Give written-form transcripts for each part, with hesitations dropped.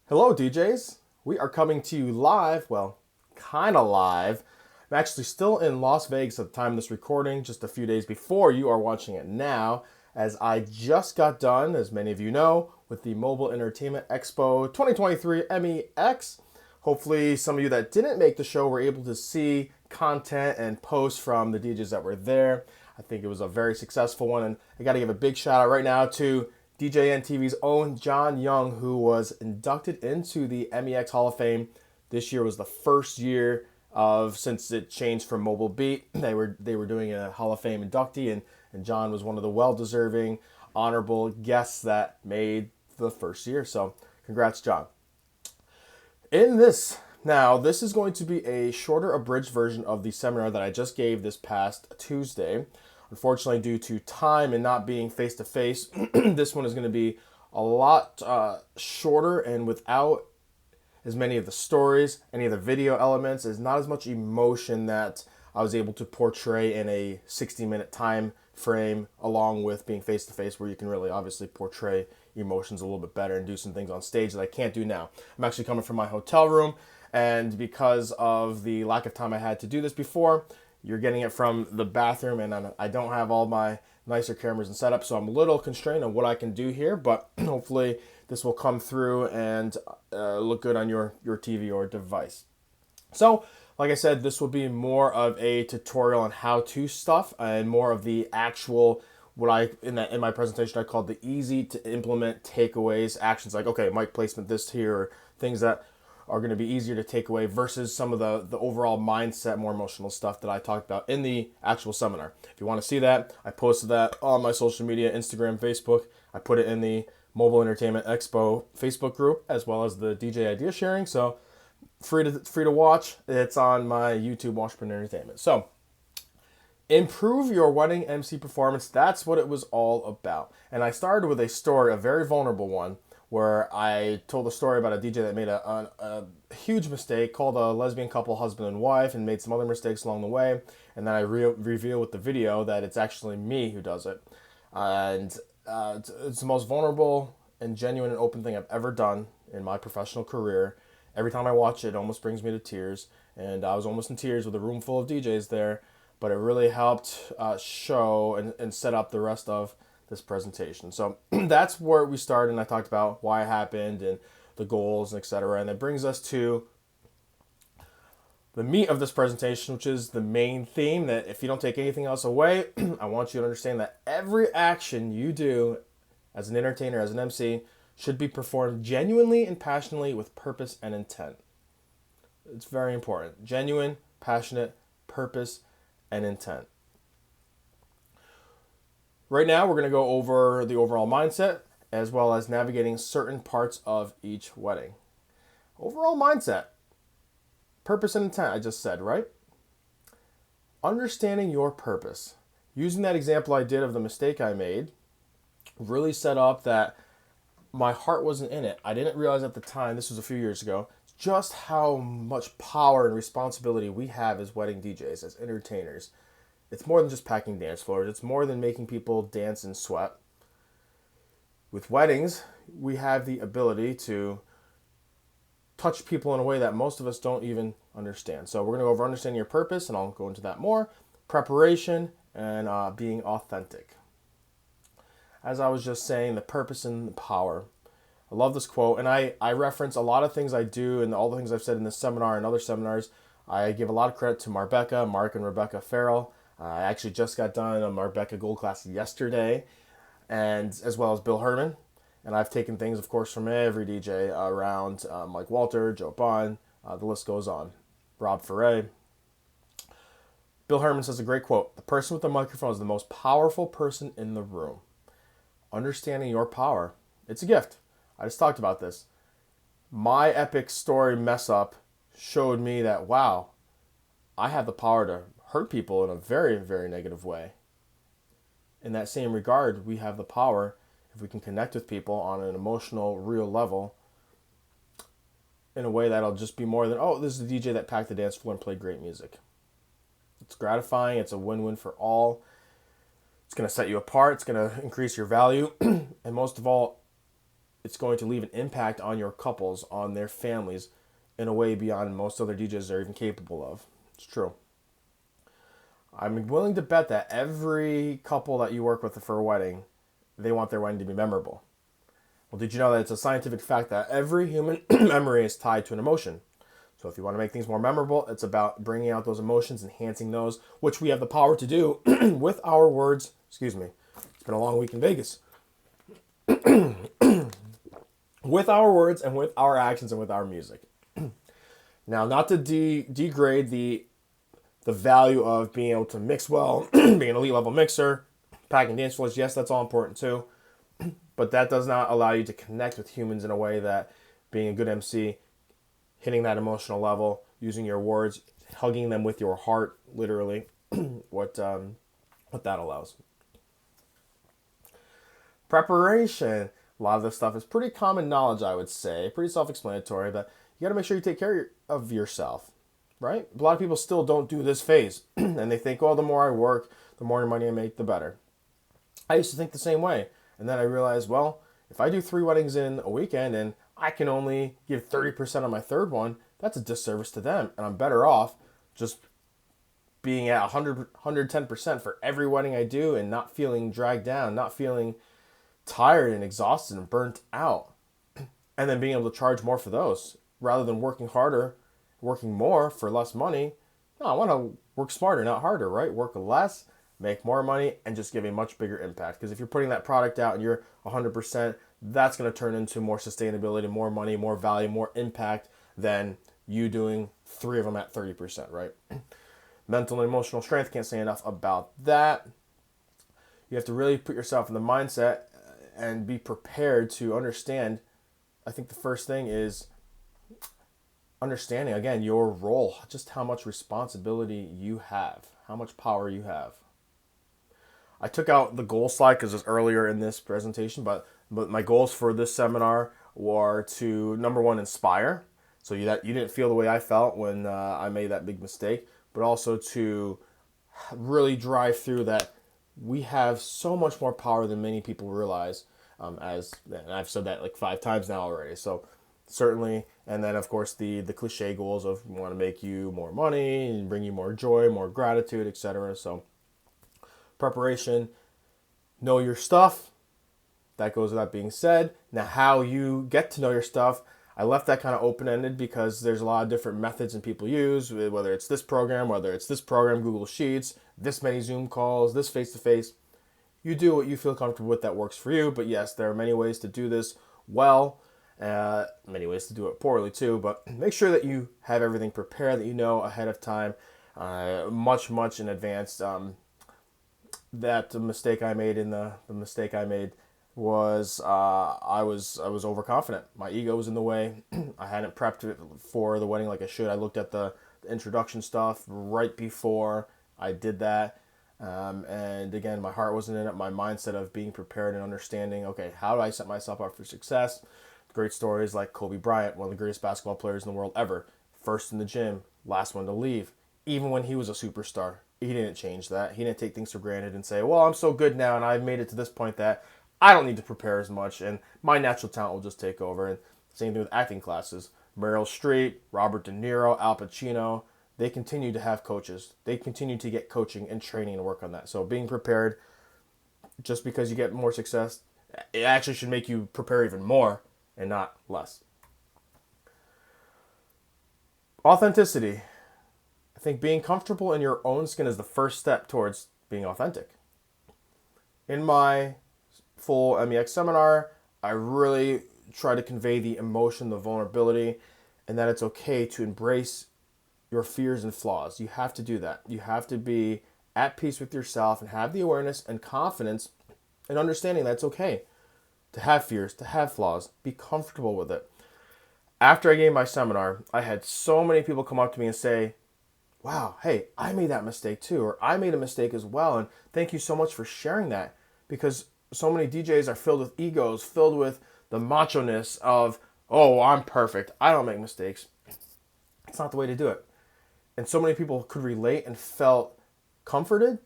Hello, DJs. We are coming to you live, well, kind of live. I'm actually still in Las Vegas at the time of this recording, just a few days before you are watching it now, as I just got done, as many of you know, with the Mobile Entertainment Expo 2023 MEX. Hopefully, some of you that didn't make the show were able to see content and posts from the DJs that were there. I think it was a very successful one, and I got to give a big shout out right now to DJN TV's own John Young, who was inducted into the MEX Hall of Fame. This year was the first year of since it changed from Mobile Beat. They were doing a Hall of Fame inductee, and John was one of the well-deserving, honorable guests that made the first year. So congrats, John. In this, now, this is going to be a shorter abridged version of the seminar that I just gave this past Tuesday. Unfortunately, due to time and not being face to face, this one is going to be a lot shorter and without as many of the stories, any of the video elements. There's not as much emotion that I was able to portray in a 60-minute time frame, along with being face to face, where you can really obviously portray emotions a little bit better and do some things on stage that I can't do now. I'm actually coming from my hotel room, and because of the lack of time I had to do this before, you're getting it from the bathroom, and I don't have all my nicer cameras and setup, so I'm a little constrained on what I can do here, but hopefully this will come through and look good on your TV or device. So, like I said, this will be more of a tutorial on how-to stuff and more of the actual what I in my presentation I called the easy to implement takeaways, actions like okay, mic placement this here, or things that are going to be easier to take away versus some of the overall mindset, more emotional stuff that I talked about in the actual seminar. If you want to see that, I posted that on my social media, Instagram, Facebook. I put it in the Mobile Entertainment Expo Facebook group as well as the DJ idea sharing. So free to watch. It's on my YouTube, Washburn Entertainment. So improve your wedding MC performance. That's what it was all about. And I started with a story, a very vulnerable one, where I told a story about a DJ that made a huge mistake, called a lesbian couple husband and wife, and made some other mistakes along the way. And then I reveal with the video that it's actually me who does it. And it's the most vulnerable and genuine and open thing I've ever done in my professional career. Every time I watch it, it almost brings me to tears. And I was almost in tears with a room full of DJs there. But it really helped show and set up the rest of this presentation. So that's where we started, and I talked about why it happened and the goals, etc. And it brings us to the meat of this presentation, which is the main theme that if you don't take anything else away, I want you to understand that every action you do as an entertainer, as an MC, should be performed genuinely and passionately with purpose and intent. It's very important. Genuine, passionate, purpose, and intent. Right now, we're going to go over the overall mindset as well as navigating certain parts of each wedding. Overall mindset, purpose and intent, I just said, right? Understanding your purpose. Using that example I did of the mistake I made, really set up that my heart wasn't in it. I didn't realize at the time, this was a few years ago, just how much power and responsibility we have as wedding DJs, as entertainers. It's more than just packing dance floors. It's more than making people dance and sweat. With weddings, we have the ability to touch people in a way that most of us don't even understand. So we're going to go over understanding your purpose, and I'll go into that more. Preparation and being authentic. As I was just saying, the purpose and the power. I love this quote, and I reference a lot of things I do and all the things I've said in this seminar and other seminars. I give a lot of credit to Mark and Rebecca Farrell. I actually just got done a Marbecca Gold class yesterday, and as well as Bill Herman. And I've taken things, of course, from every DJ around, Mike Walter, Joe Bond, the list goes on. Rob Ferre. Bill Herman says a great quote: "The person with the microphone is the most powerful person in the room." Understanding your power, it's a gift. I just talked about this. My epic story mess up showed me that, wow, I have the power to hurt people in a very, very negative way. In that same regard, we have the power, if we can connect with people on an emotional, real level, in a way that'll just be more than, oh, this is the DJ that packed the dance floor and played great music. It's gratifying. It's a win-win for all. It's going to set you apart. It's going to increase your value. And most of all, it's going to leave an impact on your couples, on their families, in a way beyond most other DJs are even capable of. It's true. I'm willing to bet that every couple that you work with for a wedding, they want their wedding to be memorable. Well, did you know that it's a scientific fact that every human memory is tied to an emotion? So if you want to make things more memorable, it's about bringing out those emotions, enhancing those, which we have the power to do with our words. Excuse me. It's been a long week in Vegas. With our words and with our actions and with our music. Now, not to degrade the value of being able to mix well, being an elite level mixer, packing dance floors, yes, that's all important too. But that does not allow you to connect with humans in a way that being a good MC, hitting that emotional level, using your words, hugging them with your heart, literally, what that allows. Preparation. A lot of this stuff is pretty common knowledge, I would say, pretty self-explanatory, but you got to make sure you take care of yourself, right? A lot of people still don't do this phase, and they think, oh, the more I work, the more money I make, the better. I used to think the same way, and then I realized, well, if I do 3 weddings in a weekend and I can only give 30% on my third one, that's a disservice to them, and I'm better off just being at 110% for every wedding I do and not feeling dragged down, not feeling tired and exhausted and burnt out, and then being able to charge more for those rather than working harder, working more for less money. No, I want to work smarter, not harder, right? Work less, make more money, and just give a much bigger impact. Because if you're putting that product out and you're 100%, that's going to turn into more sustainability, more money, more value, more impact than you doing 3 of them at 30%, right? Mental and emotional strength, can't say enough about that. You have to really put yourself in the mindset and be prepared to understand. I think the first thing is understanding, again, your role, just how much responsibility you have, how much power you have. I took out the goal slide because it's earlier in this presentation, but my goals for this seminar were to, number one, inspire. So you didn't feel the way I felt when I made that big mistake, but also to really drive through that we have so much more power than many people realize, and I've said that like 5 times now already. So certainly, and then of course the cliche goals of we want to make you more money and bring you more joy, more gratitude, etc. So preparation, know your stuff. That goes without being said. Now, how you get to know your stuff, I left that kind of open-ended because there's a lot of different methods and people use, whether it's this program, Google Sheets, this many Zoom calls, this face-to-face. You do what you feel comfortable with that works for you. But yes, there are many ways to do this well, many ways to do it poorly too. But make sure that you have everything prepared, that you know ahead of time, much in advance. That mistake I made was I was overconfident. My ego was in the way. I hadn't prepped for the wedding like I should. I looked at the introduction stuff right before I did that. And again, my heart wasn't in it. My mindset of being prepared and understanding, okay, how do I set myself up for success? Great stories like Kobe Bryant, one of the greatest basketball players in the world ever. First in the gym, last one to leave. Even when he was a superstar, he didn't change that. He didn't take things for granted and say, well, I'm so good now and I've made it to this point that I don't need to prepare as much and my natural talent will just take over. And same thing with acting classes. Meryl Streep, Robert De Niro, Al Pacino, they continue to have coaches. They continue to get coaching and training and work on that. So being prepared, just because you get more success, it actually should make you prepare even more and not less. Authenticity. I think being comfortable in your own skin is the first step towards being authentic. In my full MEX seminar, I really try to convey the emotion, the vulnerability, and that it's okay to embrace your fears and flaws. You have to do that. You have to be at peace with yourself and have the awareness and confidence and understanding that it's okay to have fears, to have flaws. Be comfortable with it. After I gave my seminar, I had so many people come up to me and say, wow, hey, I made that mistake too, or I made a mistake as well, and thank you so much for sharing that, because so many DJs are filled with egos, filled with the macho-ness of, oh, I'm perfect, I don't make mistakes. It's not the way to do it. And so many people could relate and felt comforted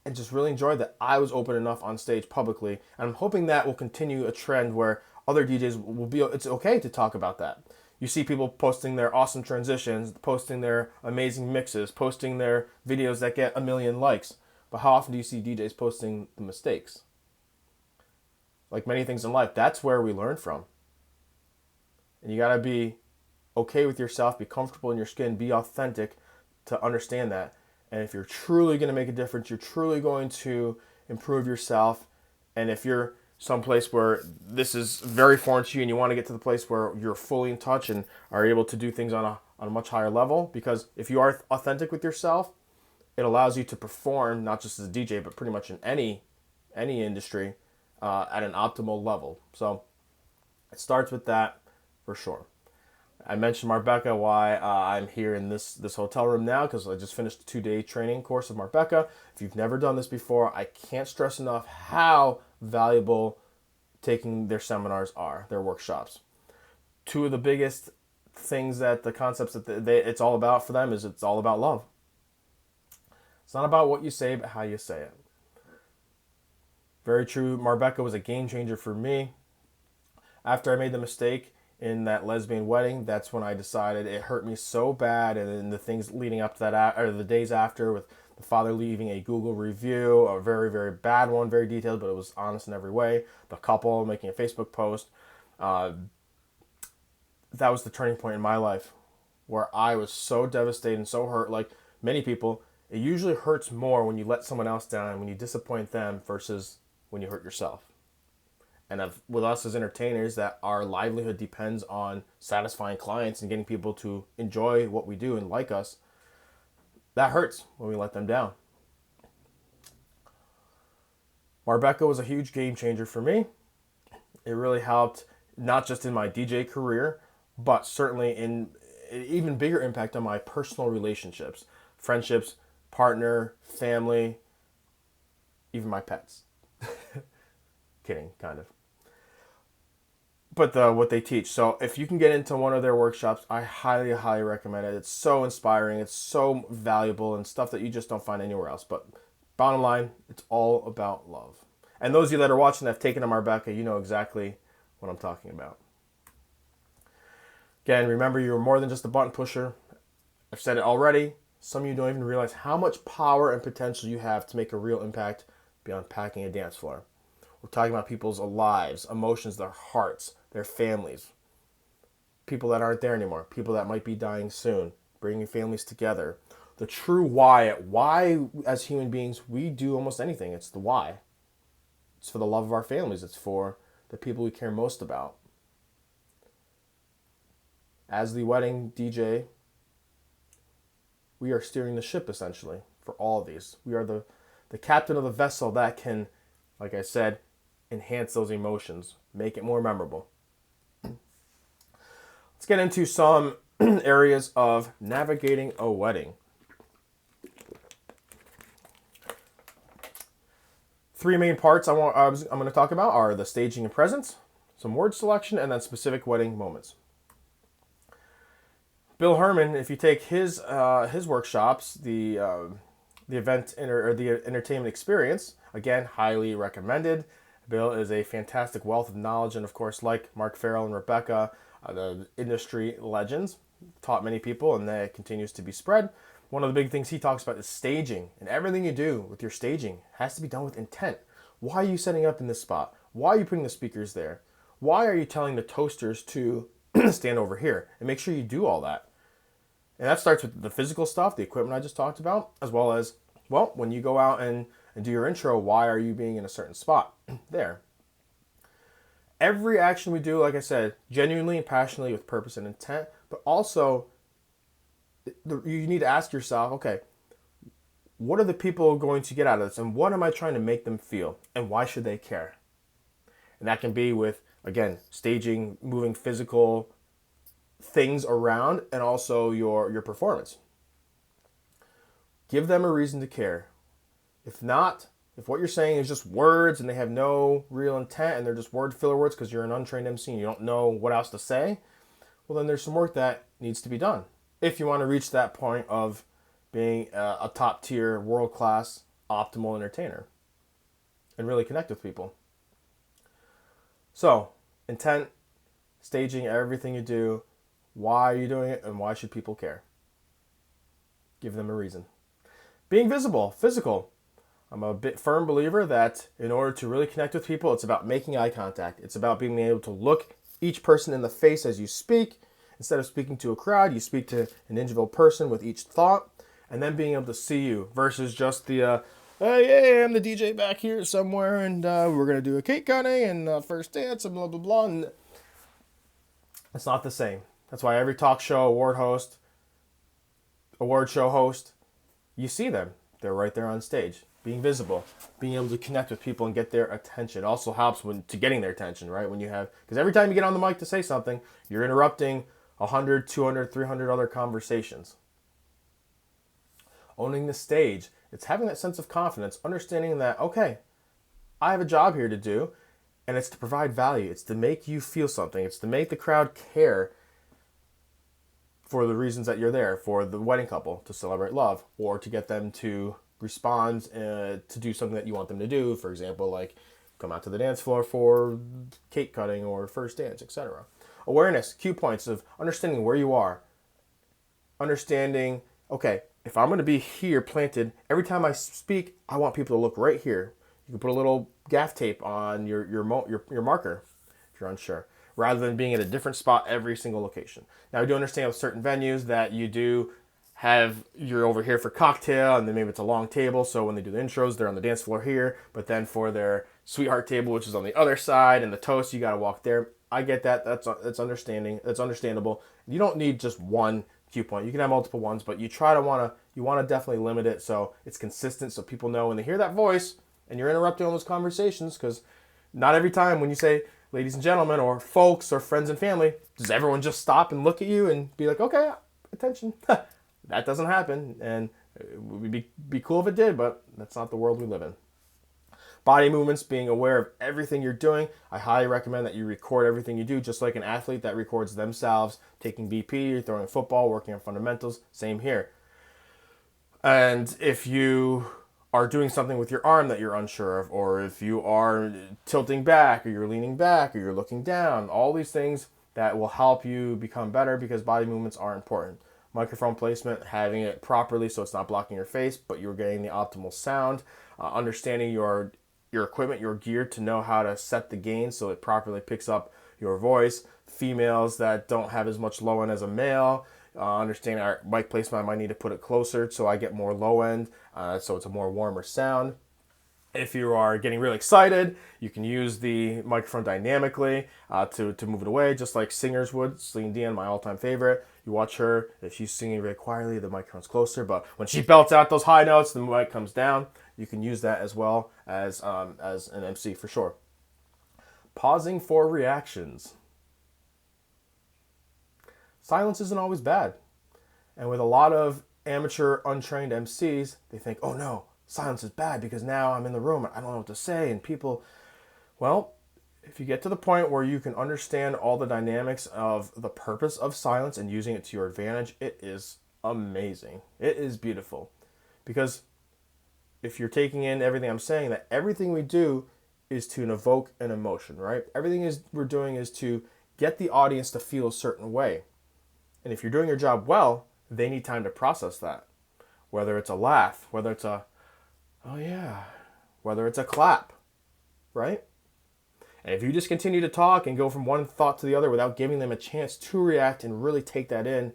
and just really enjoyed that I was open enough on stage publicly. And I'm hoping that will continue a trend where other DJs will be, it's okay to talk about that. You see people posting their awesome transitions, posting their amazing mixes, posting their videos that get 1 million likes. But how often do you see DJs posting the mistakes? Like many things in life, that's where we learn from. And you got to be okay with yourself, be comfortable in your skin, be authentic to understand that. And if you're truly going to make a difference, you're truly going to improve yourself. And if you're someplace where this is very foreign to you and you want to get to the place where you're fully in touch and are able to do things on a much higher level, because if you are authentic with yourself, it allows you to perform not just as a DJ, but pretty much in any industry at an optimal level. So it starts with that for sure. I mentioned Marbecca, why I'm here in this hotel room now, because I just finished a 2-day training course of Marbecca. If you've never done this before, I can't stress enough how valuable taking their seminars are, their workshops. Two of the biggest things that the concepts that it's all about for them is it's all about love. It's not about what you say, but how you say it. Very true. Marbecca was a game changer for me. After I made the mistake in that lesbian wedding, that's when I decided it hurt me so bad. And then the things leading up to that, or the days after, with the father leaving a Google review, a very, very bad one, very detailed, but it was honest in every way. The couple making a Facebook post. That was the turning point in my life where I was so devastated and so hurt. Like many people, it usually hurts more when you let someone else down and when you disappoint them versus when you hurt yourself. And with us as entertainers, that our livelihood depends on satisfying clients and getting people to enjoy what we do and like us, that hurts when we let them down. Marbecca was a huge game changer for me. It really helped, not just in my DJ career, but certainly in an even bigger impact on my personal relationships, friendships, partner, family, even my pets. Kidding, kind of. But what they teach. So if you can get into one of their workshops, I highly, highly recommend it. It's so inspiring. It's so valuable and stuff that you just don't find anywhere else. But bottom line, it's all about love. And those of you that are watching that have taken to Marbecca, you know exactly what I'm talking about. Again, remember, you're more than just a button pusher. I've said it already. Some of you don't even realize how much power and potential you have to make a real impact beyond packing a dance floor. We're talking about people's lives, emotions, their hearts, their families, people that aren't there anymore, people that might be dying soon, bringing families together. The true why as human beings we do almost anything. It's the why. It's for the love of our families. It's for the people we care most about. As the wedding DJ, we are steering the ship essentially for all of these. We are the captain of the vessel that can, like I said, enhance those emotions, make it more memorable. Let's get into some areas of navigating a wedding. 3 main parts I'm going to talk about are the staging and presence, some word selection, and then specific wedding moments. Bill Herman, if you take his workshops, the event or the entertainment experience, again, highly recommended. Bill is a fantastic wealth of knowledge, and of course, like Mark Farrell and Rebecca, the industry legends, taught many people, and that continues to be spread. One of the big things he talks about is staging, and everything you do with your staging has to be done with intent. Why are you setting up in this spot? Why are you putting the speakers there? Why are you telling the toasters to stand over here? And make sure you do all that. And that starts with the physical stuff, the equipment I just talked about, as well as, well, when you go out and do your intro, why are you being in a certain spot there? Every action we do, like I said, genuinely and passionately with purpose and intent, but also you need to ask yourself, okay, what are the people going to get out of this? And what am I trying to make them feel? And why should they care? And that can be with, again, staging, moving physical things around, and also your performance. Give them a reason to care. If not, if what you're saying is just words and they have no real intent and they're just word filler words because you're an untrained MC and you don't know what else to say, well, then there's some work that needs to be done if you want to reach that point of being a top tier, world class, optimal entertainer and really connect with people. So Intent, staging everything you do. Why are you doing it, and why should people care? Give them a reason. Being visible, physical. I'm a bit firm believer that in order to really connect with people, it's about making eye contact. It's about being able to look each person in the face as you speak. Instead of speaking to a crowd, you speak to an individual person with each thought, and then being able to see you versus just the, hey, I'm the DJ back here somewhere, and we're going to do a cake cutting and first dance and blah, blah, blah. And it's not the same. That's why every talk show, award show host, you see them. They're right there on stage. Being visible, being able to connect with people and get their attention also helps to getting their attention, right? Because every time you get on the mic to say something, you're interrupting 100, 200, 300 other conversations. Owning the stage, it's having that sense of confidence, understanding that, okay, I have a job here to do, and it's to provide value. It's to make you feel something. It's to make the crowd care for the reasons that you're there, for the wedding couple to celebrate love, or to get them to respond to do something that you want them to do. For example, like come out to the dance floor for cake cutting or first dance, etc. Awareness, cue points of understanding where you are. Understanding, okay, if I'm going to be here planted, every time I speak, I want people to look right here. You can put a little gaff tape on your marker if you're unsure, rather than being at a different spot every single location. Now, I do understand with certain venues that you're over here for cocktail, and then maybe it's a long table, so when they do the intros, they're on the dance floor here, but then for their sweetheart table, which is on the other side, and the toast, you got to walk there. I get that. That's understandable. You don't need just one cue point. You can have multiple ones, but you want to definitely limit it so it's consistent, so people know when they hear that voice and you're interrupting all those conversations, because not every time when you say ladies and gentlemen or folks or friends and family, does everyone just stop and look at you and be like, okay, attention. That doesn't happen, and it would be cool if it did, but that's not the world we live in. Body movements, being aware of everything you're doing. I highly recommend that you record everything you do, just like an athlete that records themselves, taking BP, you're throwing a football, working on fundamentals, same here. And if you are doing something with your arm that you're unsure of, or if you are tilting back, or you're leaning back, or you're looking down, all these things that will help you become better, because body movements are important. Microphone placement, having it properly so it's not blocking your face, but you're getting the optimal sound. Understanding your equipment, your gear, to know how to set the gain so it properly picks up your voice. Females that don't have as much low end as a male, understanding our mic placement, I might need to put it closer so I get more low end, so it's a more warmer sound. If you are getting really excited, you can use the microphone dynamically to move it away, just like singers would. Celine Dion, my all-time favorite. You watch her, if she's singing very quietly, the microphone's closer, but when she belts out those high notes, the mic comes down. You can use that as well as an MC for sure. Pausing for reactions. Silence isn't always bad. And with a lot of amateur, untrained MCs, they think, oh no, silence is bad because now I'm in the room and I don't know what to say, and people, well, if you get to the point where you can understand all the dynamics of the purpose of silence and using it to your advantage, it is amazing. It is beautiful. Because if you're taking in everything I'm saying, that everything we do is to evoke an emotion, right? Everything we're doing is to get the audience to feel a certain way. And if you're doing your job well, they need time to process that. Whether it's a laugh, whether it's a, oh yeah, whether it's a clap, right? And if you just continue to talk and go from one thought to the other without giving them a chance to react and really take that in,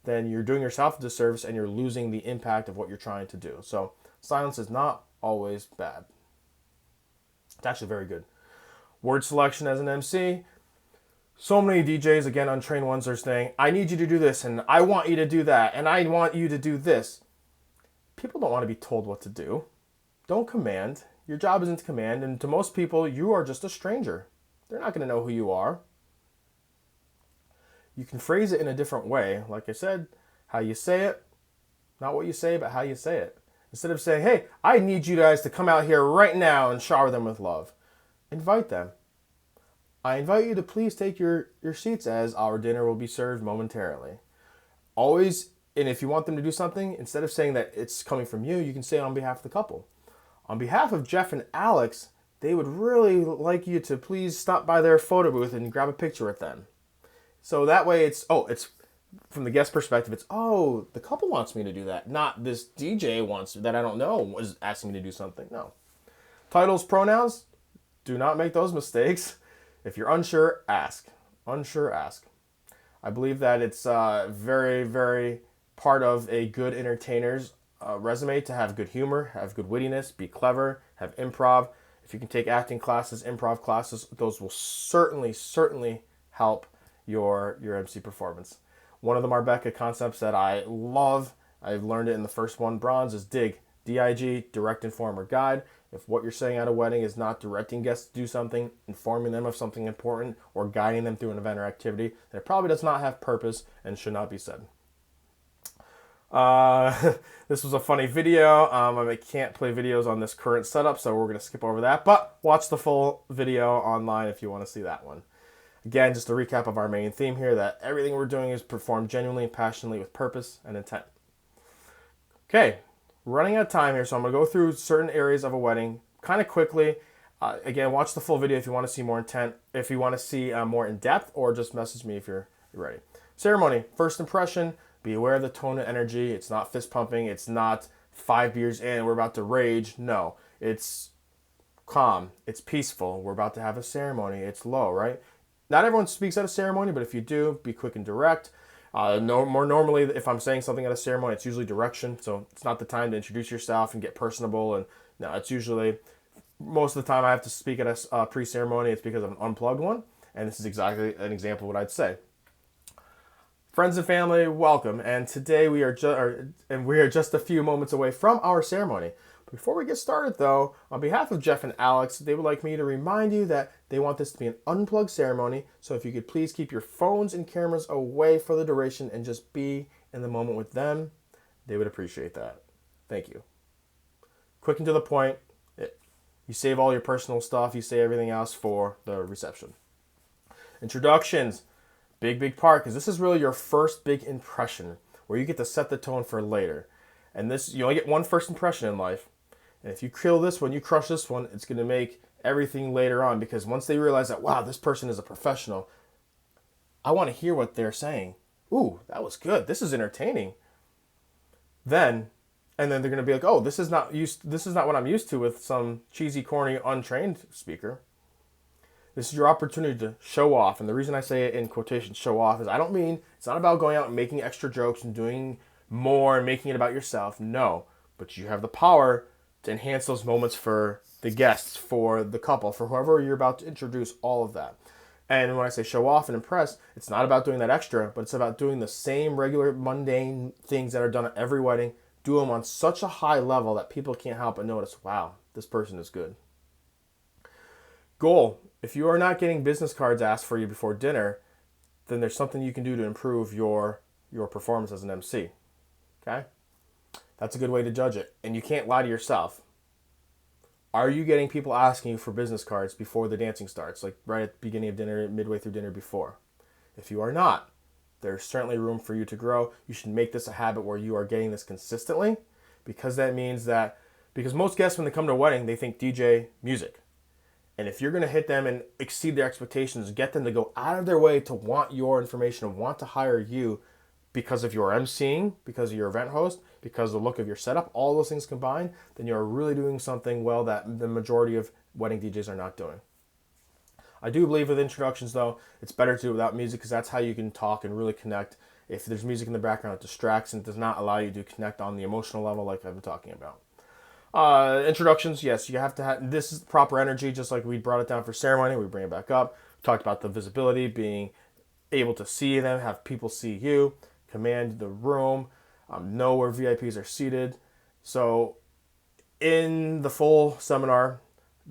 then you're doing yourself a disservice and you're losing the impact of what you're trying to do. So silence is not always bad. It's actually very good. Word selection as an MC. So many DJs, again, untrained ones, are saying, I need you to do this, and I want you to do that, and I want you to do this. People don't want to be told what to do. Don't command. Your job isn't to command, and to most people, you are just a stranger. They're not going to know who you are. You can phrase it in a different way. Like I said, how you say it, not what you say, but how you say it. Instead of saying, hey, I need you guys to come out here right now and shower them with love. Invite them. I invite you to please take your seats as our dinner will be served momentarily. Always, and if you want them to do something, instead of saying that it's coming from you, you can say it on behalf of the couple. On behalf of Jeff and Alex, they would really like you to please stop by their photo booth and grab a picture with them. So that way it's from the guest perspective, it's, oh, the couple wants me to do that. Not this DJ wants that I don't know was asking me to do something. No. Titles, pronouns, do not make those mistakes. If you're unsure, ask. Unsure, ask. I believe that it's very, very part of a good entertainer's resume to have good humor, have good wittiness, be clever, have improv. If you can take acting classes, improv classes, those will certainly help your MC performance. One of the Marbecca concepts that I love, I've learned it in the first one, bronze, is DIG. D-I-G, direct, inform, or guide. If what you're saying at a wedding is not directing guests to do something, informing them of something important, or guiding them through an event or activity, then it probably does not have purpose and should not be said. This was a funny video. I can't play videos on this current setup, so we're going to skip over that. But watch the full video online if you want to see that one. Again, just a recap of our main theme here, that everything we're doing is performed genuinely and passionately with purpose and intent. Okay, running out of time here, so I'm going to go through certain areas of a wedding kind of quickly. Again, watch the full video if you want to see more intent, if you want to see more in depth, or just message me if you're ready. Ceremony, first impression, be aware of the tone and energy. It's not fist pumping. It's not 5 beers in, we're about to rage. No, it's calm. It's peaceful. We're about to have a ceremony. It's low, right? Not everyone speaks at a ceremony, but if you do, be quick and direct. More normally, if I'm saying something at a ceremony, it's usually direction. So it's not the time to introduce yourself and get personable. And no, it's usually, most of the time I have to speak at a pre-ceremony, it's because of an unplugged one. And this is exactly an example of what I'd say. Friends and family, welcome. And today we are just a few moments away from our ceremony. Before we get started, though, on behalf of Jeff and Alex, they would like me to remind you that they want this to be an unplugged ceremony. So if you could please keep your phones and cameras away for the duration and just be in the moment with them, they would appreciate that. Thank you. Quick and to the point. You save all your personal stuff. You save everything else for the reception. Introductions. Big part, because this is really your first big impression where you get to set the tone for later. And this, you only get one first impression in life. And if you kill this one, you crush this one, it's going to make everything later on, because once they realize that, wow, this person is a professional, I want to hear what they're saying. Ooh, that was good. This is entertaining. And then they're going to be like, oh, this is not what I'm used to with some cheesy, corny, untrained speaker. This is your opportunity to show off. And the reason I say it in quotation, show off, is I don't mean, it's not about going out and making extra jokes and doing more and making it about yourself. No, but you have the power to enhance those moments for the guests, for the couple, for whoever you're about to introduce, all of that. And when I say show off and impress, it's not about doing that extra, but it's about doing the same regular mundane things that are done at every wedding. Do them on such a high level that people can't help but notice, wow, this person is good. Goal. If you are not getting business cards asked for you before dinner, then there's something you can do to improve your performance as an MC. Okay? That's a good way to judge it. And you can't lie to yourself. Are you getting people asking you for business cards before the dancing starts? Like right at the beginning of dinner, midway through dinner, before? If you are not, there's certainly room for you to grow. You should make this a habit where you are getting this consistently, because that means that, because most guests when they come to a wedding, they think DJ, music. And if you're going to hit them and exceed their expectations, get them to go out of their way to want your information and want to hire you because of your emceeing, because of your event host, because of the look of your setup, all those things combined, then you're really doing something well that the majority of wedding DJs are not doing. I do believe with introductions, though, it's better to do it without music, because that's how you can talk and really connect. If there's music in the background, it distracts and does not allow you to connect on the emotional level like I've been talking about. Introductions, yes, you have to have, this is proper energy, just like we brought it down for ceremony, we bring it back up. We talked about the visibility, being able to see them, have people see you, command the room, know where VIPs are seated. So in the full seminar,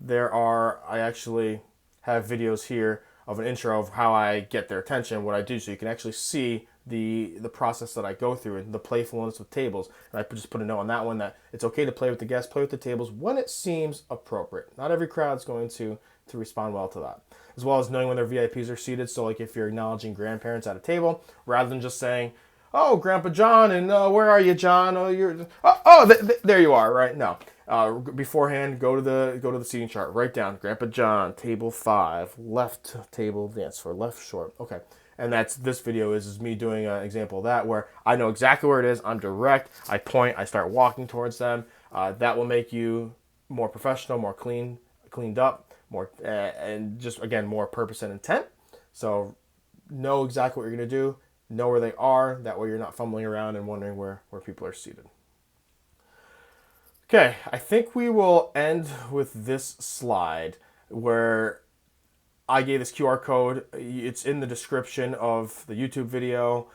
I actually have videos here of an intro of how I get their attention, what I do, so you can actually see the process that I go through and the playfulness with tables. And I just put a note on that one that it's okay to play with the guests, play with the tables when it seems appropriate. Not every crowd's going to respond well to that. As well as knowing when their VIPs are seated. So like if you're acknowledging grandparents at a table, rather than just saying, oh, Grandpa John, and where are you, John? Oh, there you are, right? No. Beforehand, go to the seating chart. Write down Grandpa John, table 5, left table dance floor, left short. Okay, and that's this video is me doing an example of that where I know exactly where it is. I'm direct. I point. I start walking towards them. That will make you more professional, more cleaned up, more and just again more purpose and intent. So know exactly what you're gonna do. Know where they are. That way you're not fumbling around and wondering where people are seated. Okay, I think we will end with this slide where I gave this QR code. It's in the description of the YouTube video.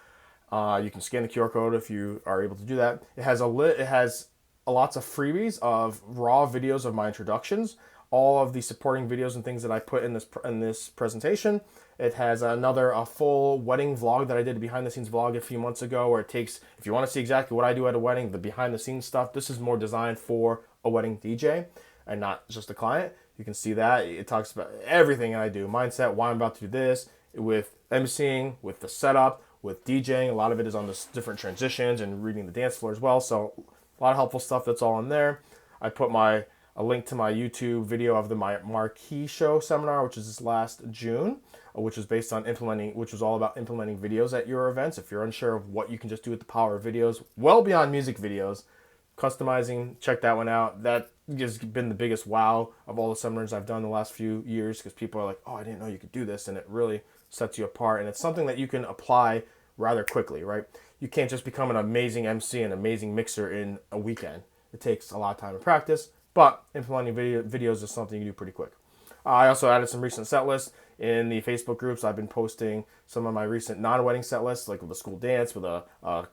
You can scan the QR code if you are able to do that. It has lots of freebies of raw videos of my introductions, all of the supporting videos and things that I put in this presentation. It has a full wedding vlog that I did, a behind the scenes vlog a few months ago, where it takes, if you want to see exactly what I do at a wedding, the behind the scenes stuff, this is more designed for a wedding DJ and not just a client. You can see that. It talks about everything I do, mindset, why I'm about to do this, with emceeing, with the setup, with DJing. A lot of it is on the different transitions and reading the dance floor as well. So a lot of helpful stuff that's all in there. I put a link to my YouTube video of my Marquee Show seminar, which is this last June, which was all about implementing videos at your events. If you're unsure of what you can just do with the power of videos, well beyond music videos, customizing, check that one out. That has been the biggest wow of all the seminars I've done the last few years, because people are like, oh, I didn't know you could do this, and it really sets you apart. And it's something that you can apply rather quickly, right? You can't just become an amazing MC and amazing mixer in a weekend. It takes a lot of time to practice, but implementing videos is something you do pretty quick. I also added some recent set lists in the Facebook groups. I've been posting some of my recent non-wedding set lists, like with a school dance, with a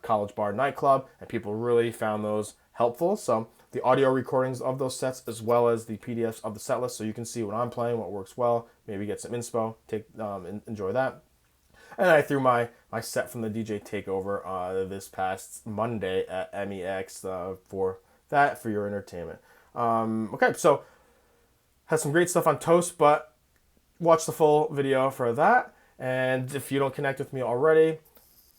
college bar nightclub, and people really found those helpful. So the audio recordings of those sets, as well as the PDFs of the set list, so you can see what I'm playing, what works well, maybe get some inspo, enjoy that. And I threw my set from the DJ Takeover this past Monday at MEX for your entertainment. Okay, so has some great stuff on Toast, but watch the full video for that. And if you don't connect with me already,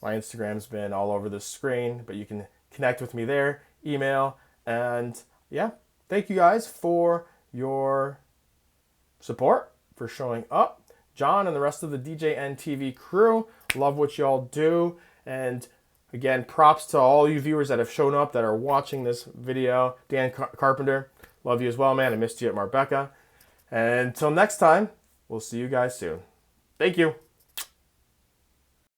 my Instagram's been all over the screen, but you can connect with me there, email, and yeah, thank you guys for your support, for showing up. John and the rest of the DJ and TV crew, love what y'all do. And again, props to all you viewers that have shown up, that are watching this video. Dan Carpenter, love you as well, man. I missed you at Marbella. And until next time, we'll see you guys soon. Thank you.